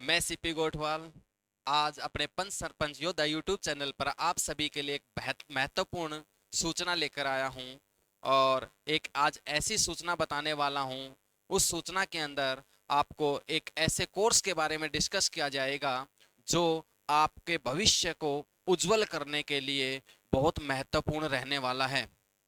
मैं सीपी गोठवाल आज अपने पंच सरपंच योद्धा यूट्यूब चैनल पर आप सभी के लिए एक बहुत महत्वपूर्ण सूचना लेकर आया हूं। और एक आज ऐसी सूचना बताने वाला हूं। उस सूचना के अंदर आपको एक ऐसे कोर्स के बारे में डिस्कस किया जाएगा जो आपके भविष्य को उज्जवल करने के लिए बहुत महत्वपूर्ण रहने वाला है।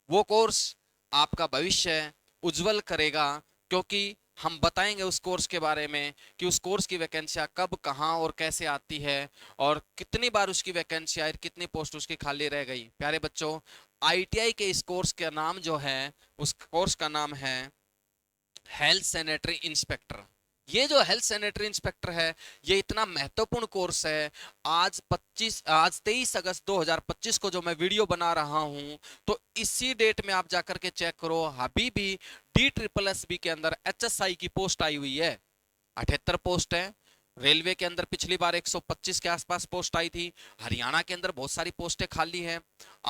वो कोर्स आपका भविष्य उज्जवल करेगा, क्योंकि हम बताएंगे उस कोर्स के बारे में कि उस कोर्स की वैकेंसियां कब कहां और कैसे आती है और कितनी बार उसकी वैकेंसी आई, कितनी पोस्ट उसकी खाली रह गई। प्यारे बच्चों, आईटीआई के इस कोर्स का नाम जो है, उस कोर्स का नाम है हेल्थ सैनिटरी इंस्पेक्टर। ये जो हेल्थ सैनिटरी इंस्पेक्टर है, ये इतना महत्वपूर्ण कोर्स है। आज 23 अगस्त 2025 को जो मैं वीडियो बना रहा हूं, तो इसी डेट में आप जाकर के चेक करो, अभी भी DSSB के अंदर HSI की पोस्ट आई हुई है। 78 पोस्ट है। रेलवे के अंदर पिछली बार 125 के आसपास पोस्ट आई थी। हरियाणा के अंदर बहुत सारी पोस्टें खाली हैं।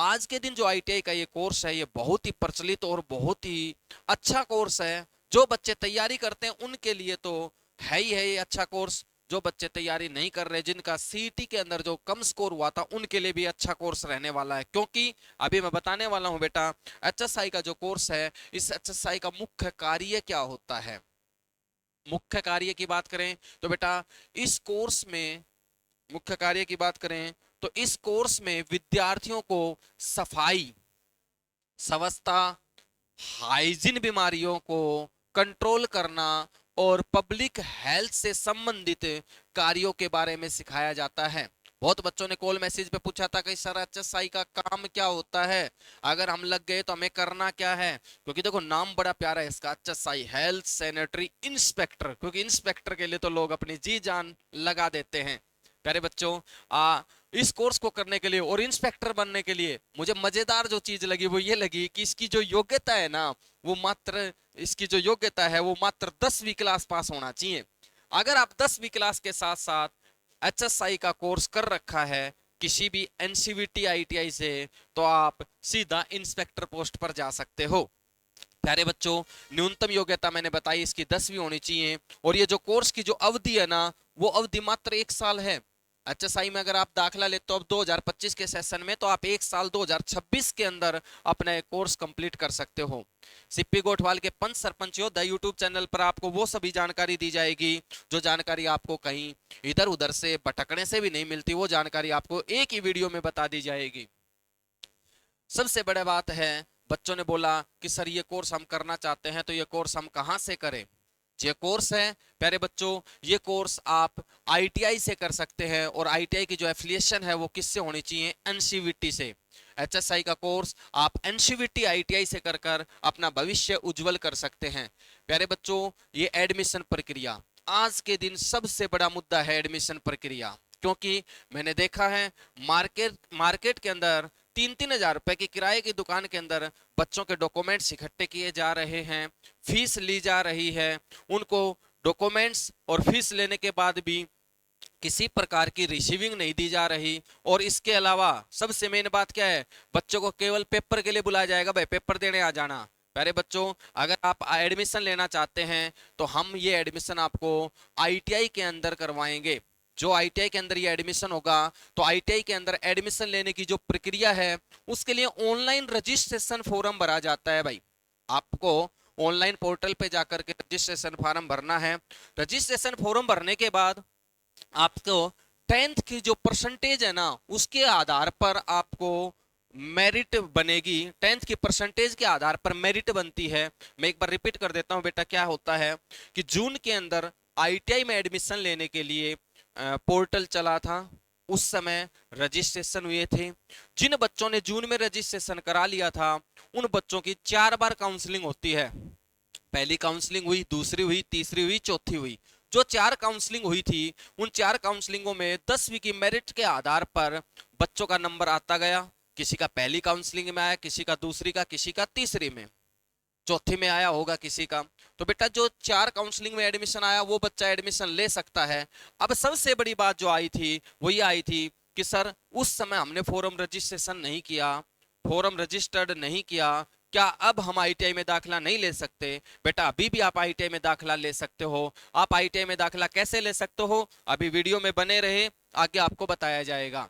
आज के दिन जो आईटीआई का ये कोर्स है, ये बहुत ही प्रचलित और बहुत ही अच्छा कोर्स है। जो बच्चे तैयारी करते हैं उनके लिए तो है ही है ये अच्छा कोर्स। जो बच्चे तैयारी नहीं कर रहे, जिनका सीईटी के अंदर जो कम स्कोर हुआ था, उनके लिए भी अच्छा कोर्स रहने वाला है। क्योंकि अभी मैं बताने वाला हूं बेटा, एचएसआई का जो कोर्स है, इस एचएसआई का मुख्य कार्य क्या होता है। मुख्य कार्य की बात करें तो बेटा, इस कोर्स में मुख्य कार्य की बात करें तो इस कोर्स में विद्यार्थियों को सफाई, स्वच्छता, हाइजीन, बीमारियों को कंट्रोल करना और पब्लिक हेल्थ से संबंधित कार्यों के बारे में सिखाया जाता है। बहुत बच्चों ने कॉल मैसेज पे पूछा था कि सर एचएसआई का काम क्या होता है, अगर हम लग गए तो हमें करना क्या है। क्योंकि देखो नाम बड़ा प्यारा है इसका, एचएसआई हेल्थ सैनिटरी इंस्पेक्टर, क्योंकि इंस्पेक्टर के लिए तो लोग अपनी जी जान लगा देते हैं। प्यारे बच्चों, इस कोर्स को करने के लिए और इंस्पेक्टर बनने के लिए मुझे मजेदार जो चीज लगी वो ये लगी कि इसकी जो योग्यता है ना, वो मात्र इसकी जो योग्यता है वो मात्र 10वीं क्लास पास होना चाहिए। अगर आप 10वीं क्लास के साथ साथ एचएसआई का कोर्स कर रखा है किसी भी एनसीवीटी आईटीआई से, तो आप सीधा इंस्पेक्टर पोस्ट पर जा सकते हो। प्यारे बच्चों, न्यूनतम योग्यता मैंने बताई इसकी 10वीं होनी चाहिए। और ये जो कोर्स की जो अवधि है ना, वो अवधि मात्र 1 साल है। एचएसआई में अगर आप दाखिला लेते हो अब 2025 के सेशन में, तो आप 1 साल 2026 के अंदर अपने कोर्स कंप्लीट कर सकते हो। सिप्पी गोठवाल के पंच सरपंच योद्धा यूट्यूब चैनल पर आपको वो सभी जानकारी दी जाएगी जो जानकारी आपको कहीं इधर उधर से भटकने से भी नहीं मिलती। वो जानकारी आपको एक ही वीडियो में बता दी जाएगी। सबसे बड़ा बात है, बच्चों ने बोला कि सर ये कोर्स हम करना चाहते हैं, तो ये कोर्स हम कहाँ से करें। ये कोर्स है प्यारे बच्चों, ये कोर्स आप आईटीआई से कर सकते हैं। और आईटीआई की जो एफिलिएशन है वो किससे होनी चाहिए, एनसीवीटी से। एचएसआई का कोर्स आप एनसीवीटी आईटीआई से कर कर अपना भविष्य उज्जवल कर सकते हैं। प्यारे बच्चों, ये एडमिशन प्रक्रिया आज के दिन सबसे बड़ा मुद्दा है, एडमिशन प्रक्रिया। क्योंकि मैंने देखा है मार्केट मार्केट के अंदर 3-3 हजार रुपए की किराए की दुकान के अंदर बच्चों के डॉक्यूमेंट्स इकट्ठे किए जा रहे हैं, फीस ली जा रही है। उनको डॉक्यूमेंट्स और फीस लेने के बाद भी किसी प्रकार की रिसीविंग नहीं दी जा रही। और इसके अलावा सबसे मेन बात क्या है, बच्चों को केवल पेपर के लिए बुलाया जाएगा, भाई पेपर देने आ जाना। प्यारे बच्चों, अगर आप एडमिशन लेना चाहते हैं तो हम ये एडमिशन आपको आईटीआई के अंदर करवाएंगे। जो आईटीआई के अंदर ये एडमिशन होगा, तो आईटीआई के अंदर एडमिशन लेने की जो प्रक्रिया है, उसके लिए ऑनलाइन रजिस्ट्रेशन फॉर्म भरा जाता है। भाई आपको ऑनलाइन पोर्टल पे जाकर के रजिस्ट्रेशन फॉर्म भरना है। रजिस्ट्रेशन फॉर्म भरने के बाद आपको 10th की जो परसेंटेज है ना, उसके आधार पर आपको मेरिट बनेगी। 10th की परसेंटेज के आधार पर मेरिट बनती है। मैं एक बार रिपीट कर देता हूं बेटा, क्या होता है कि जून के अंदर आईटीआई में एडमिशन लेने के लिए पोर्टल चला था, उस समय रजिस्ट्रेशन हुए थे। जिन बच्चों ने जून में रजिस्ट्रेशन करा लिया था, उन बच्चों की 4 बार काउंसलिंग होती है। पहली काउंसलिंग हुई, दूसरी हुई, तीसरी हुई, चौथी हुई। जो 4 काउंसलिंग हुई थी, उन 4 काउंसलिंगों में 10वीं की मेरिट के आधार पर बच्चों का नंबर आता गया। किसी का पहली काउंसलिंग में आया, किसी का दूसरी का, किसी का तीसरी में, चौथी में आया होगा किसी का। तो बेटा जो 4 काउंसलिंग में एडमिशन आया, वो बच्चा एडमिशन ले सकता है। अब सबसे बड़ी बात जो आई थी वो ये आई थी कि सर उस समय हमने फॉर्म रजिस्ट्रेशन नहीं किया, फॉर्म रजिस्टर्ड नहीं किया, क्या अब हम आईटीआई में दाखिला नहीं ले सकते? बेटा अभी भी आप आईटीआई में दाखिला ले सकते हो। आप आईटीआई में दाखिला कैसे ले सकते हो, अभी वीडियो में बने रहे, आगे आपको बताया जाएगा।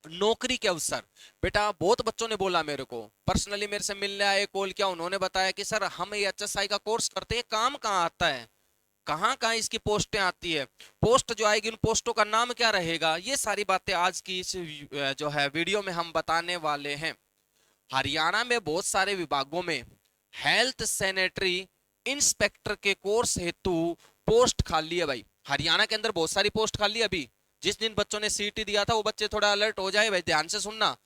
नौकरी के अवसर, बेटा बहुत बच्चों ने बोला मेरे को, पर्सनली मेरे से मिलने आए, कॉल किया, उन्होंने बताया कि सर हम ये एचएसआई का कोर्स करते हैं, काम कहाँ आता है, कहाँ कहाँ इसकी पोस्टें आती है, पोस्ट जो आएगी उन पोस्टों का नाम क्या रहेगा, ये सारी बातें आज की इस जो है वीडियो में हम बताने वाले हैं। हरियाणा में बहुत सारे विभागों में हेल्थ सैनिटरी इंस्पेक्टर के कोर्स हेतु पोस्ट खाली है भाई। हरियाणा के अंदर बहुत सारी पोस्ट खाली है। अभी जिस दिन बच्चों ने सीटी दिया था वो बच्चे थोड़ा अलर्ट हो जाए भाई, ध्यान से सुनना।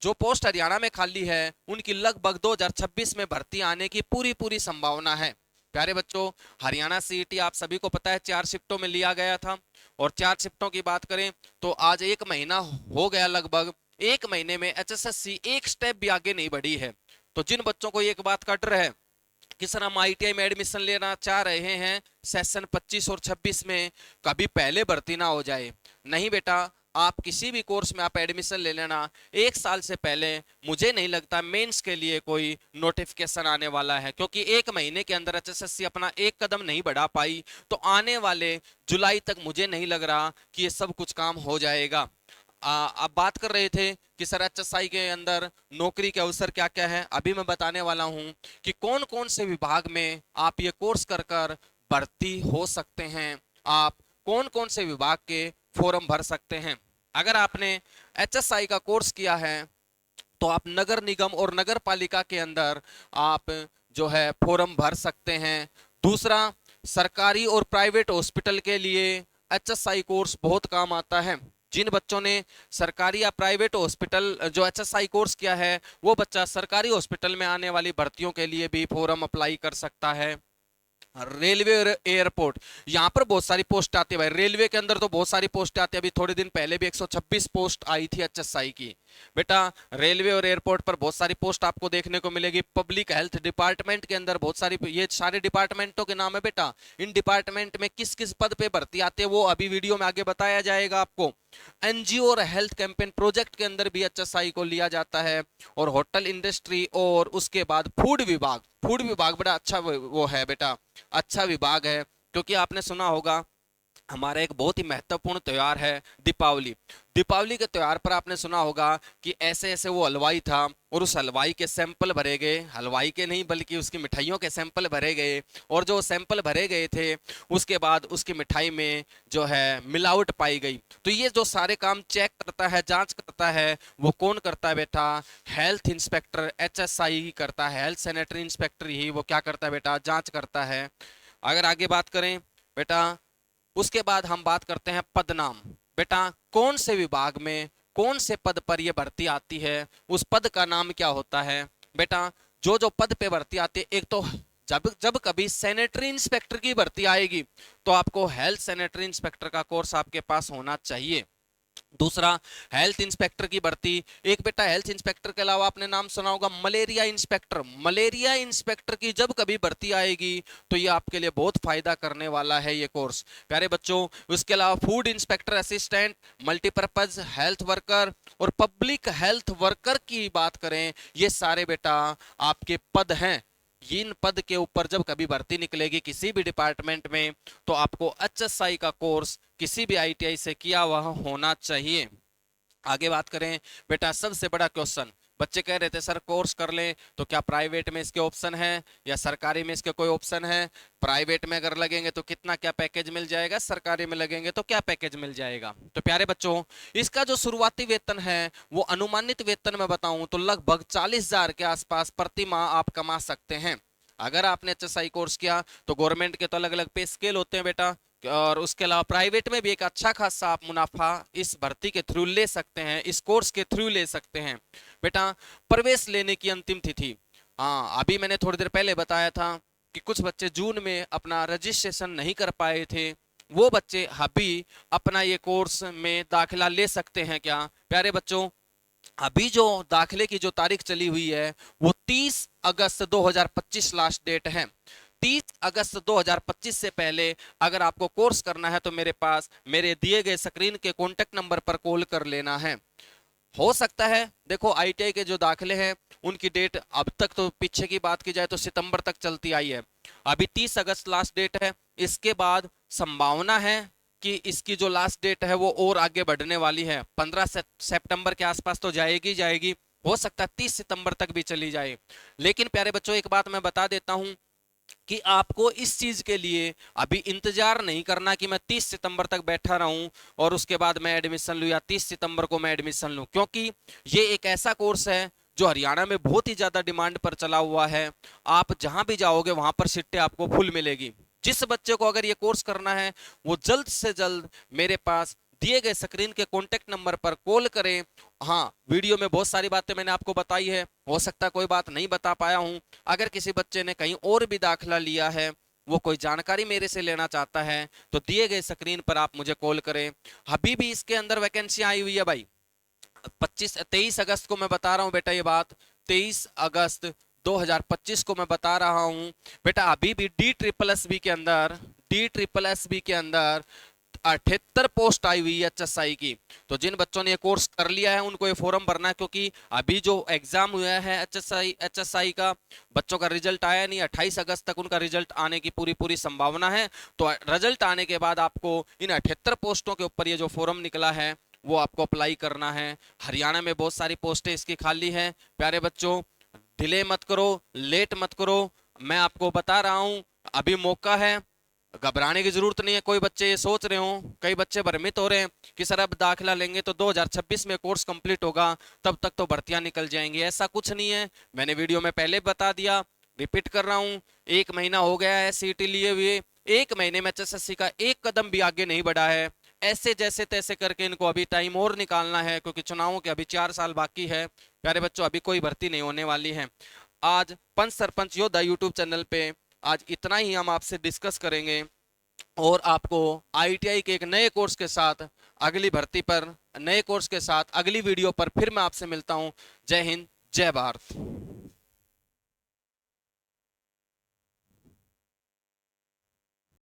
जो पोस्ट हरियाणा में खाली है उनकी लगभग 2026 में भर्ती आने की पूरी पूरी संभावना है। प्यारे बच्चों, हरियाणा सीईटी आप सभी को पता है 4 शिफ्टों में लिया गया था, और 4 शिफ्टों की बात करें तो आज 1 महीना हो गया, लगभग 1 महीने में एचएसएससी एक स्टेप भी आगे नहीं बढ़ी है। तो जिन बच्चों को एक बात का डर है कि सर हम आईटीआई में एडमिशन लेना चाह रहे हैं सेशन 25 और 26 में, कभी पहले भर्ती ना हो जाए, नहीं बेटा, आप किसी भी कोर्स में आप एडमिशन ले लेना 1 साल से पहले। मुझे नहीं लगता मेंस के लिए कोई नोटिफिकेशन आने वाला है, क्योंकि 1 महीने के अंदर एचएसएससी अपना एक कदम नहीं बढ़ा पाई, तो आने वाले जुलाई तक मुझे नहीं लग रहा कि ये सब कुछ काम हो जाएगा। अब बात कर रहे थे कि सर एचएसआई के अंदर नौकरी के अवसर क्या क्या है, अभी मैं बताने वाला हूं कि कौन कौन से विभाग में आप ये कोर्स कर कर भर्ती हो सकते हैं, आप कौन कौन से विभाग के फॉर्म भर सकते हैं। अगर आपने एचएसआई का कोर्स किया है तो आप नगर निगम और नगर पालिका के अंदर आप जो है फॉर्म भर सकते हैं। दूसरा, सरकारी और प्राइवेट हॉस्पिटल के लिए एचएसआई कोर्स बहुत काम आता है। जिन बच्चों ने सरकारी या प्राइवेट हॉस्पिटल जो एचएसआई कोर्स किया है वो बच्चा सरकारी हॉस्पिटल में आने वाली भर्तियों के लिए भी फॉर्म अप्लाई कर सकता है। रेलवे और एयरपोर्ट, यहाँ पर बहुत सारी पोस्ट आती है भाई, रेलवे के अंदर तो बहुत सारी पोस्ट आती है। अभी थोड़े दिन पहले भी 126 पोस्ट आई थी एचएसआई की। बेटा रेलवे और एयरपोर्ट पर बहुत सारी पोस्ट आपको देखने को मिलेगी। पब्लिक हेल्थ डिपार्टमेंट के अंदर बहुत सारी, ये सारे डिपार्टमेंटों के नाम है बेटा, इन डिपार्टमेंट में किस किस पद पे भर्ती आती है वो अभी वीडियो में आगे बताया जाएगा आपको। एनजीओ और हेल्थ कैंपेन प्रोजेक्ट के अंदर भी एचएसआई को लिया जाता है। और होटल इंडस्ट्री और उसके बाद फूड विभाग, फूड विभाग बड़ा अच्छा वो है बेटा, अच्छा विभाग है, क्योंकि आपने सुना होगा हमारा एक बहुत ही महत्वपूर्ण त्योहार है दीपावली। दीपावली के त्योहार पर आपने सुना होगा कि ऐसे ऐसे वो हलवाई था और उस हलवाई के सैंपल भरे गए, हलवाई के नहीं बल्कि उसकी मिठाइयों के सैंपल भरे गए, और जो सैंपल भरे गए थे उसके बाद उसकी मिठाई में जो है मिलावट पाई गई। तो ये जो सारे काम चेक करता है, जांच करता है, वो कौन करता है बेटा? हेल्थ इंस्पेक्टर एचएसआई ही करता है, हेल्थ सैनिटरी इंस्पेक्टर ही वो क्या करता है बेटा? जांच करता है। अगर आगे बात करें बेटा, उसके बाद हम बात करते हैं पदनाम। बेटा कौन से विभाग में कौन से पद पर यह भर्ती आती है, उस पद का नाम क्या होता है? बेटा जो जो पद पे भर्ती आती है, एक तो जब जब कभी सैनिटरी इंस्पेक्टर की भर्ती आएगी तो आपको हेल्थ सैनिटरी इंस्पेक्टर का कोर्स आपके पास होना चाहिए। दूसरा, हेल्थ इंस्पेक्टर की भर्ती, एक बेटा हेल्थ इंस्पेक्टर के अलावा आपने नाम सुना होगा मलेरिया इंस्पेक्टर। मलेरिया इंस्पेक्टर की जब कभी भर्ती आएगी तो ये आपके लिए बहुत फायदा करने वाला है ये कोर्स प्यारे बच्चों। उसके अलावा food inspector assistant, multipurpose health worker और पब्लिक हेल्थ वर्कर की बात करें, ये सारे बेटा आपके पद हैं। इन पद के ऊपर जब कभी भर्ती निकलेगी किसी भी डिपार्टमेंट में तो आपको एचएसआई का कोर्स किसी भी आईटीआई से किया हुआ होना चाहिए। आगे बात करें बेटा, सबसे बड़ा क्वेश्चन बच्चे कह रहे थे सर कोर्स कर लें तो क्या प्राइवेट में इसके ऑप्शन है या सरकारी में इसके कोई ऑप्शन है? प्राइवेट में अगर लगेंगे तो कितना क्या पैकेज मिल जाएगा, सरकारी में लगेंगे तो क्या पैकेज मिल जाएगा? तो प्यारे बच्चों, इसका जो शुरुआती वेतन है वो अनुमानित वेतन में बताऊं तो लगभग 40,000 के आसपास प्रति माह आप कमा सकते हैं। अगर आपने एचएसआई कोर्स किया तो गवर्नमेंट के तो अलग अलग पे स्केल होते हैं बेटा, और उसके अलावा प्राइवेट में भी एक अच्छा खासा आप मुनाफा इस भर्ती के थ्रू ले सकते हैं, इस कोर्स के थ्रू ले सकते हैं। बेटा प्रवेश लेने की अंतिम तिथि, हाँ अभी मैंने थोड़ी देर पहले बताया था कि कुछ बच्चे जून में अपना रजिस्ट्रेशन नहीं कर पाए थे, वो बच्चे अभी अपना ये कोर्स में दाखिला ले सकते हैं क्या? प्यारे बच्चों, अभी जो दाखिले की जो तारीख चली हुई है वो 30 अगस्त 2025 लास्ट डेट है। 30 अगस्त 2025 से पहले अगर आपको कोर्स करना है तो मेरे पास मेरे दिए गए स्क्रीन के कॉन्टेक्ट नंबर पर कॉल कर लेना है। हो सकता है, देखो आईटीआई के जो दाखिले हैं उनकी डेट अब तक तो पीछे की बात की जाए तो सितंबर तक चलती आई है। अभी 30 अगस्त लास्ट डेट है। इसके बाद संभावना है कि इसकी जो लास्ट डेट है वो और आगे बढ़ने वाली है, 15 सितंबर के आसपास तो जाएगी जाएगी। हो सकता है 30 सितंबर तक भी चली जाए। लेकिन प्यारे बच्चों एक बात मैं बता देता हूं कि आपको इस चीज के लिए अभी इंतजार नहीं करना कि मैं 30 सितंबर तक बैठा रहूं और उसके बाद मैं एडमिशन लूं या 30 सितंबर को मैं एडमिशन लूं, क्योंकि ये एक ऐसा कोर्स है जो हरियाणा में बहुत ही ज्यादा डिमांड पर चला हुआ है। आप जहां भी जाओगे वहां पर सीटें आपको फुल मिलेगी। जिस बच्चे को अगर ये कोर्स करना है वो जल्द से जल्द मेरे पास दिए गए स्क्रीन के कॉन्टेक्ट नंबर पर कॉल करें। हाँ, वीडियो में बहुत सारी बातें मैंने आपको बताई है, हो सकता है कोई बात नहीं बता पाया हूं। अगर किसी बच्चे ने कहीं और भी दाखिला लिया है, वो कोई जानकारी मेरे से लेना चाहता है, तो दिए गए स्क्रीन पर आप मुझे कॉल करें। अभी भी इसके अंदर वैकेंसी आई हुई है भाई। 23 अगस्त को मैं बता रहा हूं बेटा ये बात, 23 अगस्त 2025 को मैं बता रहा हूं बेटा। अभी भी डी ट्रिपल एस बी के अंदर 78 पोस्ट आई हुई है एचएसआई की। तो जिन बच्चों ने ये कोर्स कर लिया है उनको ये फॉर्म भरना है, क्योंकि अभी जो एग्जाम हुआ है एचएसआई का, बच्चों का रिजल्ट आया नहीं। 28 अगस्त तक उनका रिजल्ट आने की पूरी पूरी संभावना है। तो रिजल्ट आने के बाद आपको इन 78 पोस्टों के ऊपर ये जो फॉर्म निकला है वो आपको अप्लाई करना है। हरियाणा में बहुत सारी पोस्टें इसकी खाली हैं। प्यारे बच्चों, डिले मत करो, लेट मत करो। मैं आपको बता रहा हूं अभी मौका है, घबराने की जरूरत नहीं है। कोई बच्चे ये सोच रहे हो, कई बच्चे भ्रमित हो रहे हैं कि सर अब दाखिला लेंगे तो 2026 में कोर्स कंप्लीट होगा, तब तक तो भर्तियां निकल जाएंगी। ऐसा कुछ नहीं है, मैंने वीडियो में पहले बता दिया, रिपीट कर रहा हूं। 1 महीना हो गया है सीटी लिए हुए, 1 महीने में एचएसएससी का एक कदम भी आगे नहीं बढ़ा है। ऐसे जैसे तैसे करके इनको अभी टाइम और निकालना है, क्योंकि चुनावों के अभी 4 साल बाकी है। प्यारे बच्चों, अभी कोई भर्ती नहीं होने वाली है। आज पंच सरपंच योद्धा यूट्यूब चैनल पे आज इतना ही हम आपसे डिस्कस करेंगे, और आपको आईटीआई के एक नए कोर्स के साथ अगली भर्ती पर, नए कोर्स के साथ अगली वीडियो पर फिर मैं आपसे मिलता हूं। जय हिंद, जय भारत।